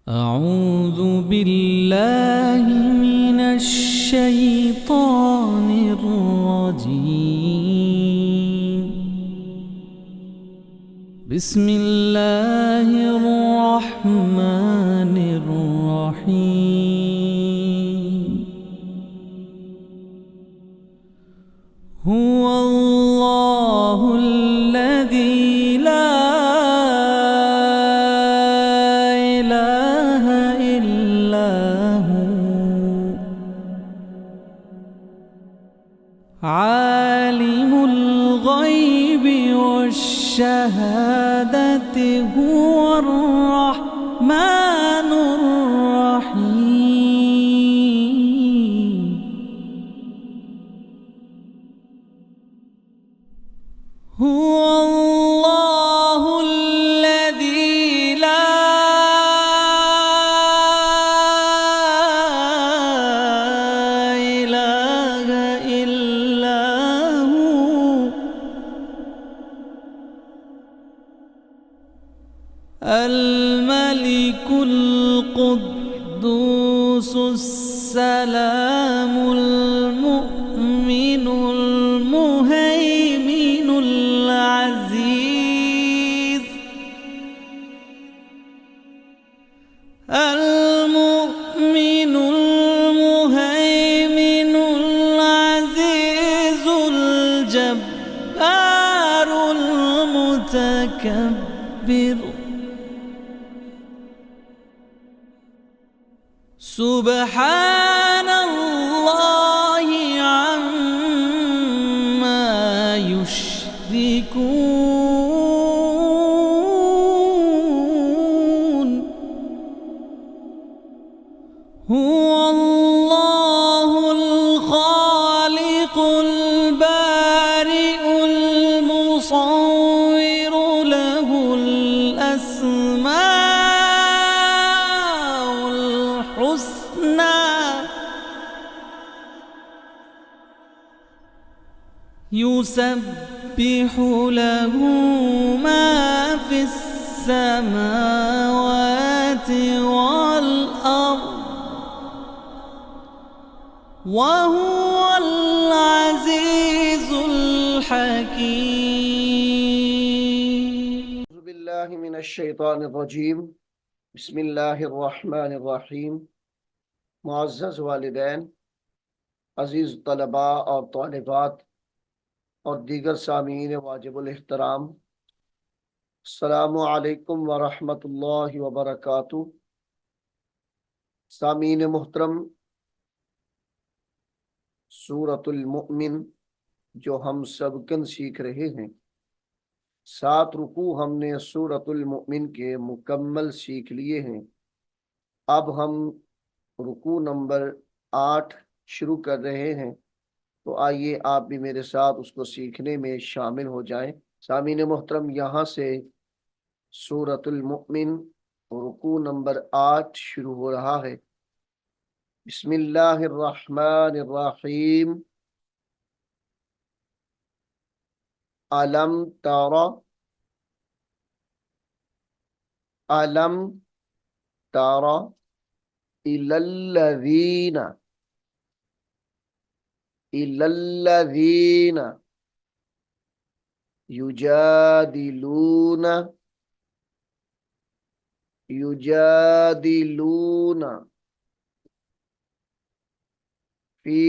أعوذ بالله من الشيطان الرجيم. بسم الله الرحمن الرحيم. هو الله الذي لا إله إلا هو عالم الغيب والشهادة هو الرحمن الرحيم. هو الله الذي لا إله إلا هو الملك القدوس السلام المؤمن المهيمن العزيز المؤمن المهيمن العزيز الجبار المتكبر. سبحان الله عما يشركون. هو الله الخالق البارئ المصور له الأسماء الحسنى يسبح له ما في السماوات والأرض وهو العزيز الحكيم. أعوذ بالله من الشैतान الरजीम। बिस्मिल्लाहिर्रहमानिर्रहीम। मुअज़्ज़ज़ वालिदैन, अज़ीज़ तलबा और तालिबात और दीगर सामीन वाजिबुल एहतराम, अस्सलामु अलैकुम व रहमतुल्लाहि व बरकातुहू। सामीन मुहतरम, सूरतुल मुमिन जो हम सबकन सीख रहे हैं, 7 रुकू हमने सूरतुल मुमिन के मुकम्मल सीख लिए हैं। अब हम रुकू नंबर 8 शुरू कर रहे हैं, तो आइए आप भी मेरे साथ उसको सीखने में शामिल हो जाएं। सामीन मोहतरम, यहाँ से सूरतुल मुमिन रुकू नंबर 8 शुरू हो रहा है। बिस्मिल्लाहिर्रहमानिर्रहीम। अलम तरा अलम तरा इलल्लज़ीना इलल्लज़ीना युजादिलूना युजादिलूना फी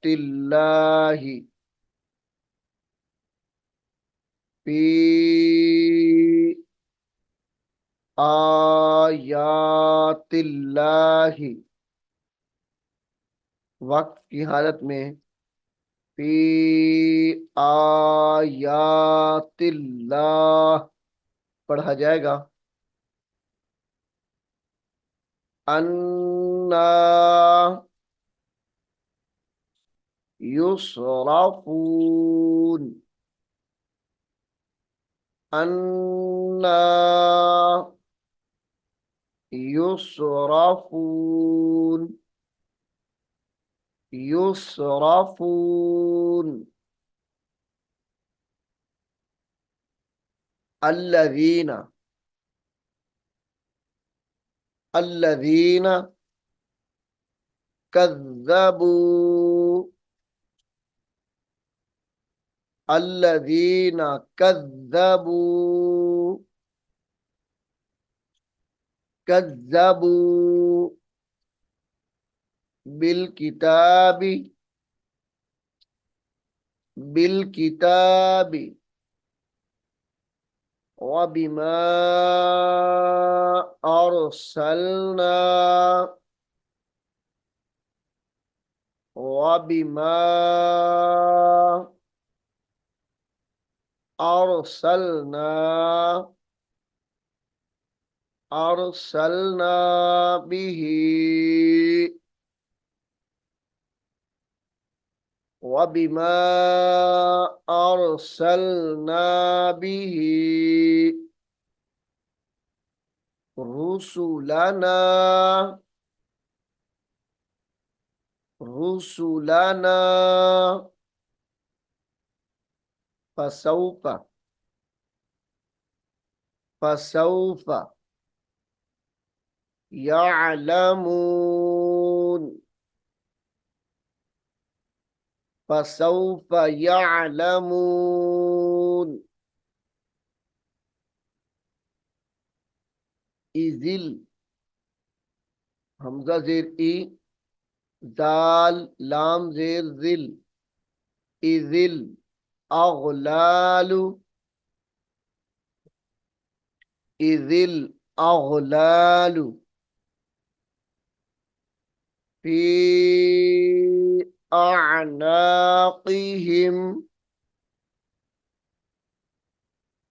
आयातिल्लाहि फी आयातिल्लाहि, वक्त की हालत में फी आयातिल्लाह पढ़ा जाएगा। अन्ना युसरफून अन्ना युसरफून युसरफून अल्लज़ीना, अल्लज़ीना कज़्ज़बू, अल्लज़ीना कज़्ज़बू, कज़्ज़बू बिल किताबी, बिल किताबी व बिमा अरसलना, व बिमा अरसलना, अरसलना बिही, व बिमा अरसलना बिही रुसुलना, रुसुलना फसौफ, फसौफ यअलमून, फसौफ यअलमून इज़िल, हमजा जेर ई, दाल लाम जेर जिल, इज़िल अगलालु, इज़िल अगलालु फी अअनाक़िहिम,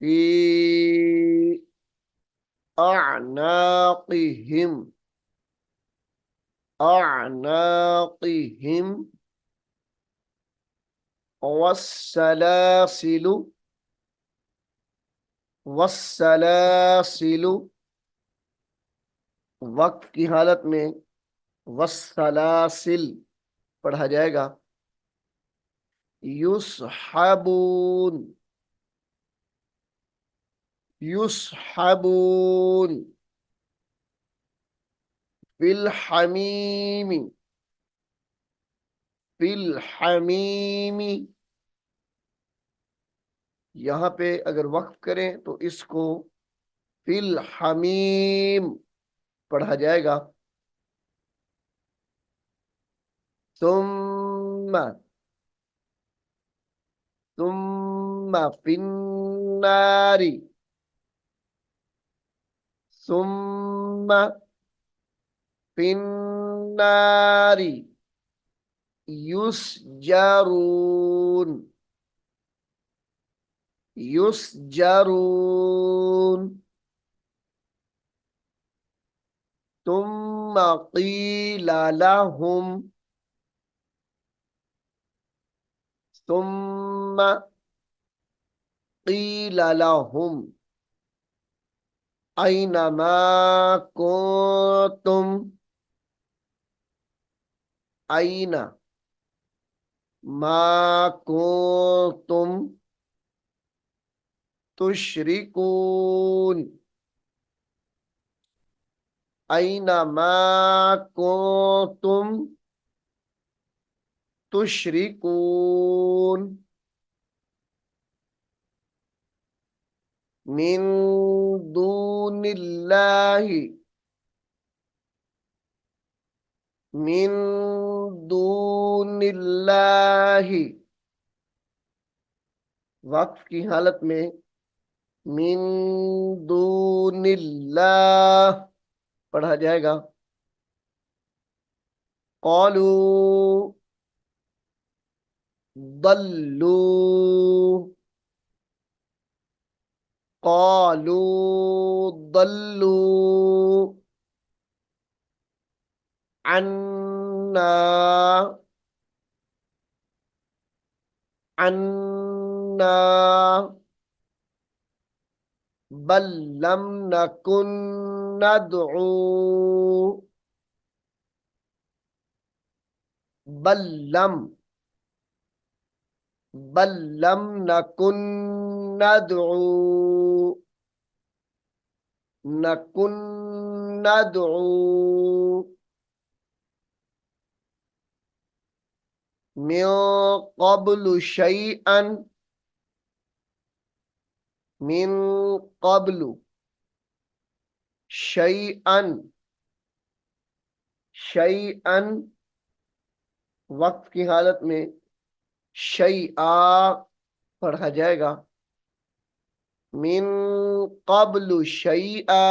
फी अअनाक़िहिम, अअनाक़िहिम वस्सलासिलु, वस्सलासिलु वक्त की हालत में वस्सलासिल पढ़ा जाएगा। युस्हबून, युस्हबून फिल हमीमी, फिल हमीमी, यहाँ पे अगर वक्फ करें तो इसको फिल हमीम पढ़ा जाएगा। सुम्मा, सुम्मा फिन्नारी, सुम्मा फिन्नारी युस्जरून, युस्जरून तुम्मा क़ीला लहुम, तुम्मा क़ीला लहुम ऐनमा कुन्तुम, ऐना मा कुन्तुम तुश्रिकून, ऐना मा कुन्तुम तुश्रिकून मिन दूनिल्लाहि, मिन दूनिल्लाहि वक्फ की हालत में मिन दूनिल्लाह पढ़ा जाएगा। क़ालू दल्लू, क़ालू दल्लू अन्ना, अन्ना बल लम नकुन नदऊ, बल लम, बल लम नकुन नदऊ नकुन नदऊ मिन क़ब्लु शैअन मिन क़ब्लु शैअन शैअन वक्त की हालत में शैआ पढ़ा जाएगा। मिन क़ब्लु शैआ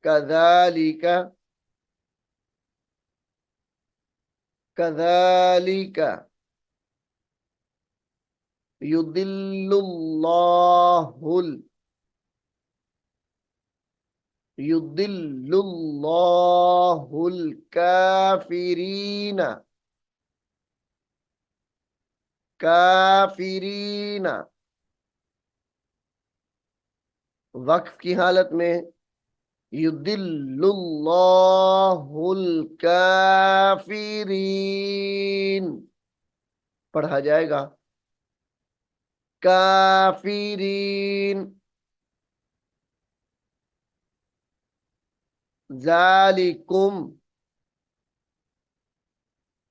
कज़ालिका कज़ालिका युदिल्लुल्लाहुल काफिरीना काफिरीना वक्फ की हालत में युदिल्लुल्लाहुल काफिरीन पढ़ा जाएगा। काफिरीन ज़ालिकुम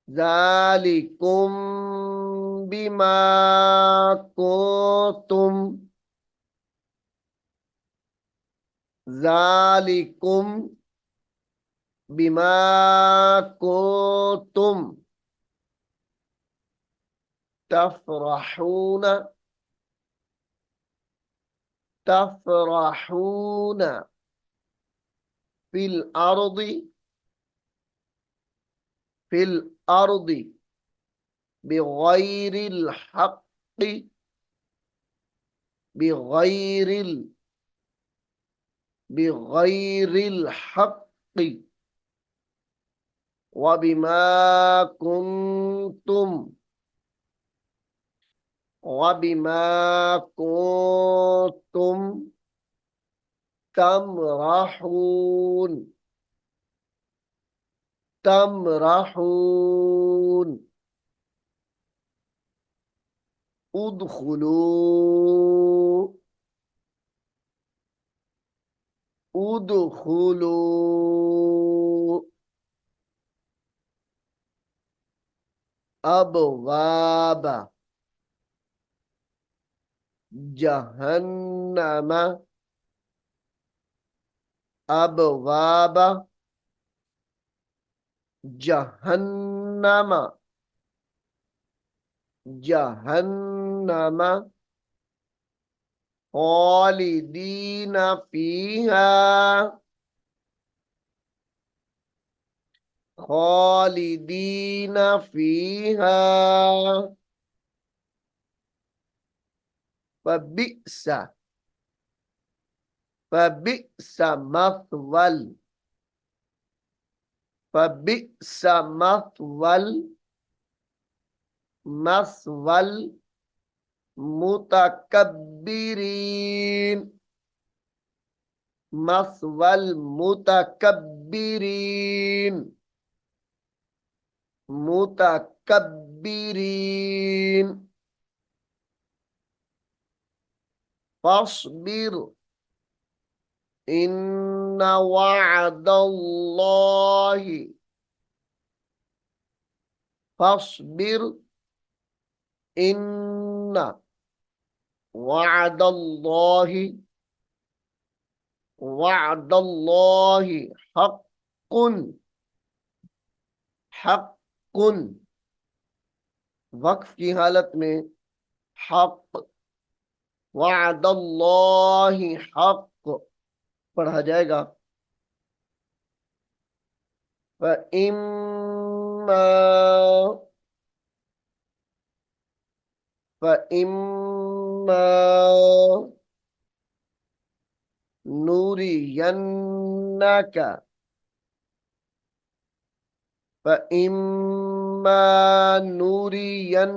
ज़ालिकुम बिमा कुंतुम ज़ालिकुम बिमा कुंतुम तफ़रहून तफ़रहून फिल अर्दी फिल अर्दी बिगैरिल हक़्क़ि बिगैरिल बिगैरिल हक़्क़ि व बिमा कुंतुम तमरहून तमरहून उदखुलू उदखुलू अबवाब जहन्नम अबवाब जहन्नम जहन्नम खालिदीन फीहा खालिदीन फीहा फबिअस फबिअस मथवल फबिअस मथवल मथवल मुतकब्बिरीन मथवल मुतकब्बिरीन मुतकब्बिरीन फस्बिर इन्न वअदल्लाहि फस्बिर इन्न वअदल्लाहि वअदल्लाहि हक्कुन हक्कुन वक्फ की हालत में हक वअदल्लाहि हक पढ़ा जाएगा। फइम्मा फइम्मा नूरियन्नका फइम्मा नूरियन्नका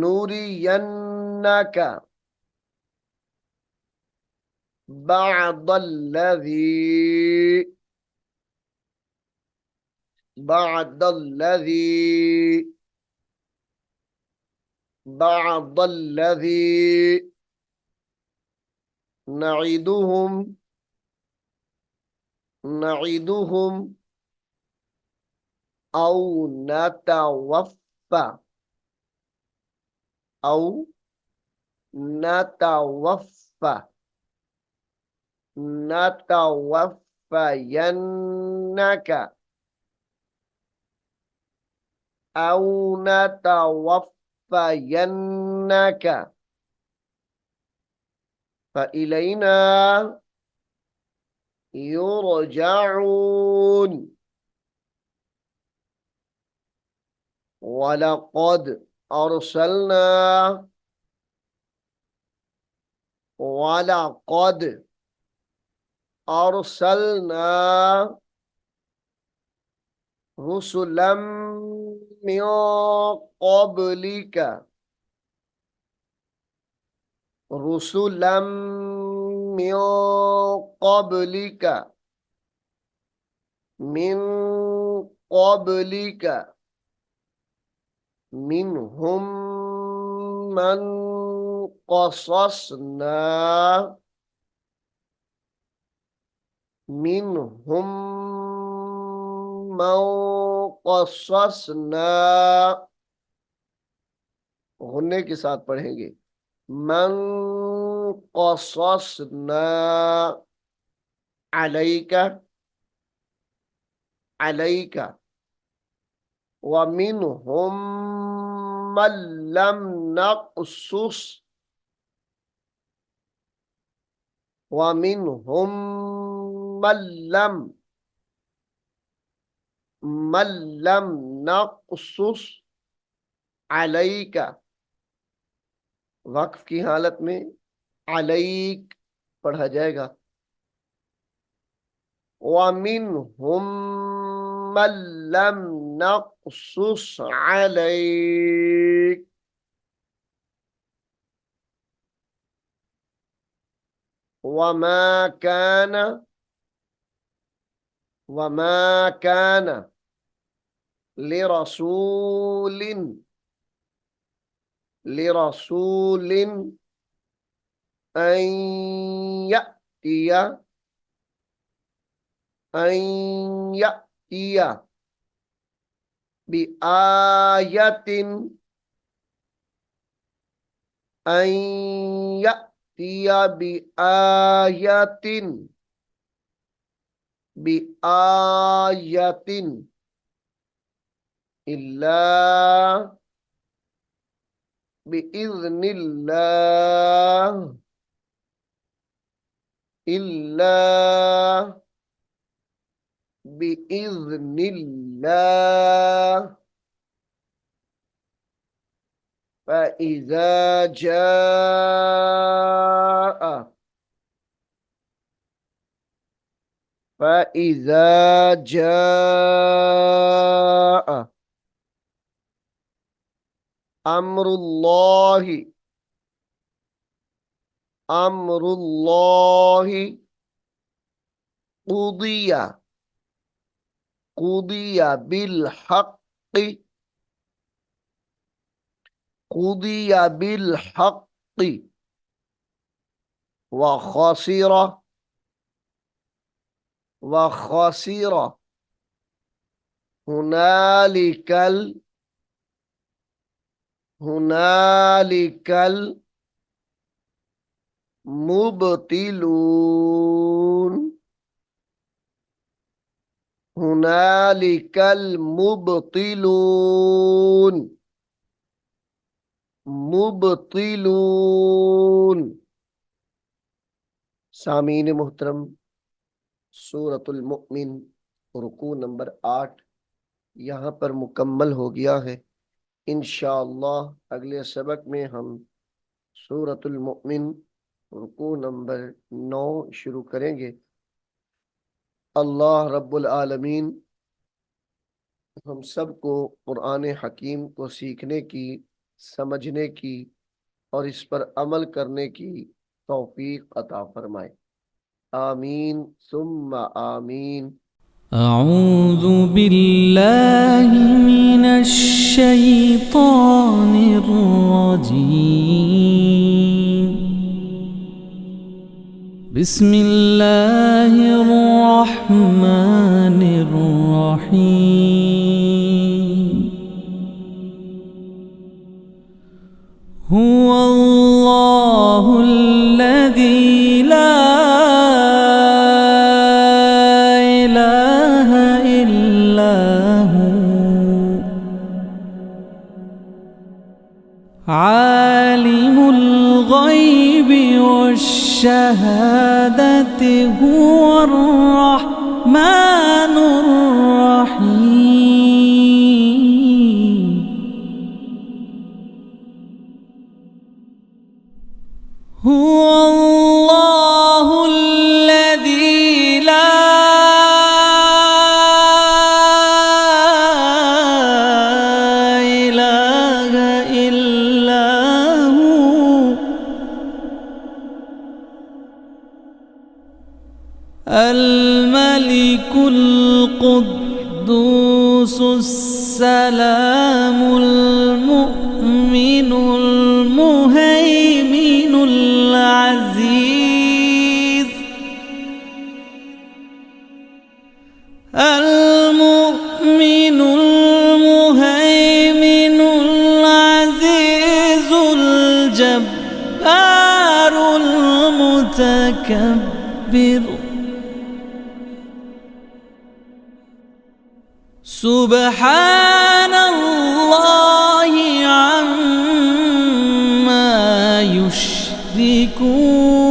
नूरियन्नका बअदल्लज़ी बअदल्लज़ी नईदुहुम नईदुहुम औ नतवफ़्फ़ा औ नतवफ़्फ़ा नतवफ़्फ़यन्नका औ नतवफ़्फ़यन्नका फ़इलैना युरजऊन वलक़द अरसलना वलक़द अरसलना रुसुलम मिन क़ब्लिका रुसुलम मिन क़ब्लिका मिन क़ब्लिका मिनहुम मन क़ससना मिनहुम मन क़ससना होने के साथ पढ़ेंगे मन क़ससना अलैका अलैका व मिनहुम मन लम नक़सुस व मिनहुम मन लम नक़सुस अलैका वक्फ की हालत में अलैक पढ़ा जाएगा व मिनहुम मन लम नक़सुस अलैक वमा कान लिरसूलिन अन यअतिया बिआयतिन अन यअतिया बिआयतिन इल्ला बिइज़्निल्लाह इल्ला बिइज़्निल्लाह फ़इज़ा जाअ अम्रुल्लाहि कुदिया बिल हक़्क़ि व खसिर हुनालिकल मुबतिलून हुनालिकल मुबतिलून सामीन मुहतरम सूरतुल मुमिन रुकू नंबर 8 यहाँ पर मुकम्मल हो गया है। इंशाअल्लाह अगले सबक में हम सूरतुल मुमिन रुकू नंबर 9 शुरू करेंगे। अल्लाह रब्बुल आलमीन हम सबको कुरान हकीम को सीखने की, समझने की और इस पर अमल करने की तौफीक अता फरमाए। आमीन सुम्मा आमीन। أعوذ بالله من الشيطان الرجيم. بسم الله الرحمن الرحيم. هو الله الذي لا إله إلا هو عالم الغيب والشهادة هو الرحمن الرحيم. هو الله الذي لا إله إلا هو الملك القدوس السلام المؤمن المهيمن العزيز المؤمن المهيمن العزيز الجبار المتكبر. سبحان الله عما يشركون.